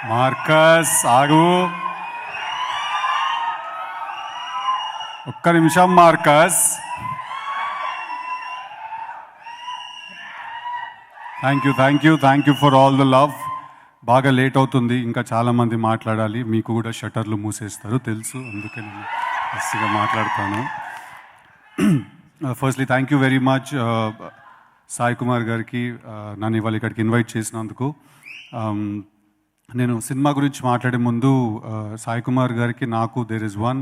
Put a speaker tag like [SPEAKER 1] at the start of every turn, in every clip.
[SPEAKER 1] Marcus ఆగు, ఒక్క నిమిషం Marcus. Thank you for all the love. బాగా లేట్ అవుతుంది, ఇంకా చాలామంది మాట్లాడాలి. మీకు కూడా షట్టర్లు మూసేస్తారు తెలుసు, అందుకే నేను ఫస్ట్గా మాట్లాడతాను. Firstly thank you very much Sai Kumar గారికి నన్ను ఇవాళ ఇక్కడికి ఇన్వైట్ చేసినందుకు. నేను సినిమా గురించి మాట్లాడే ముందు సాయి కుమార్ గారికి నాకు there is one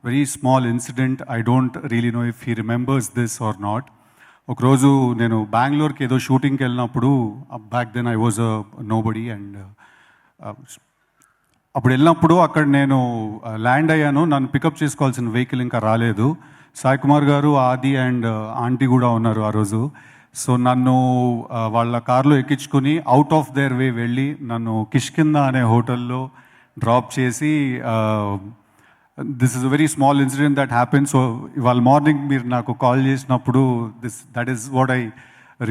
[SPEAKER 1] very small incident. I don't really know if he remembers this or not. ఒకరోజు నేను బెంగళూరుకి ఏదో షూటింగ్కి వెళ్ళినప్పుడు, back then I was nobody, and అప్పుడు వెళ్ళినప్పుడు అక్కడ నేను ల్యాండ్ అయ్యాను. నన్ను పికప్ చేసుకోవాల్సిన వెహికల్ ఇంకా రాలేదు. సాయి కుమార్ గారు, ఆది అండ్ ఆంటీ కూడా ఉన్నారు ఆ రోజు. సో నన్ను వాళ్ళ కార్లో ఎక్కించుకొని అవుట్ ఆఫ్ దేర్ వే వెళ్ళి నన్ను కిష్కింద అనే హోటల్లో డ్రాప్ చేసి, this is a very small incident that happen. So ఇవాళ మార్నింగ్ మీరు నాకు కాల్ చేసినప్పుడు that is what I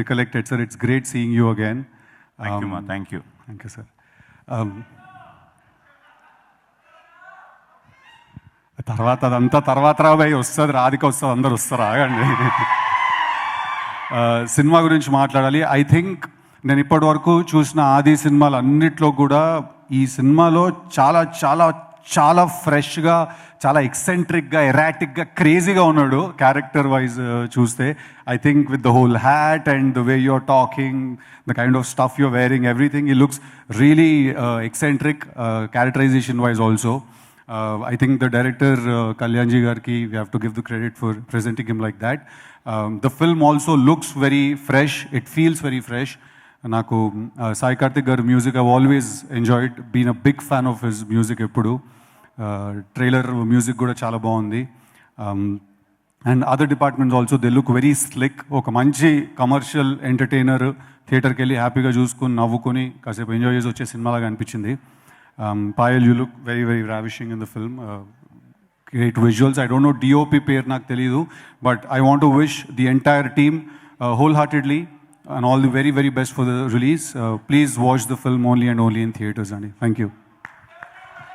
[SPEAKER 1] recollected sir. It's great seeing you again.
[SPEAKER 2] Thank you
[SPEAKER 1] sir. అదంతా తర్వాత రాబాయి వస్తుంది, రాధిక వస్తుంది, అందరు వస్తారు, ఆగండి. సినిమా గురించి మాట్లాడాలి. ఐ థింక్ నేను ఇప్పటి వరకు చూసిన ఆది సినిమాలు అన్నిట్లో కూడా ఈ సినిమాలో చాలా చాలా చాలా ఫ్రెష్గా, చాలా ఎక్సెంట్రిక్గా, ఎరాటిక్గా, క్రేజీగా ఉన్నాడు క్యారెక్టర్ వైజ్ చూస్తే. I think with the whole hat and the way you're talking, the kind of stuff you're wearing, everything ఈ looks really eccentric, characterization wise also. I think the director Kalyanji Garki, we have to give the credit for presenting him like that. The film also looks very fresh, it feels very fresh. Naku Sai Karthik gar music I've always enjoyed, been a big fan of his music eppudu. Trailer music kuda chaala baagundi. And other departments also, they look very slick. Oka manchi commercial entertainer theater kelli happy ga chuskoni navukoni kasepu enjoy chesi vache cinema laga anpichindi. Payal, you look very very ravishing in the film. Great visuals. I don't know DOP pair నాకు తెలీదు, but I want to wish the entire team wholeheartedly and all the very very best for the release. Please watch the film only and only in theaters, Andy. Thank you.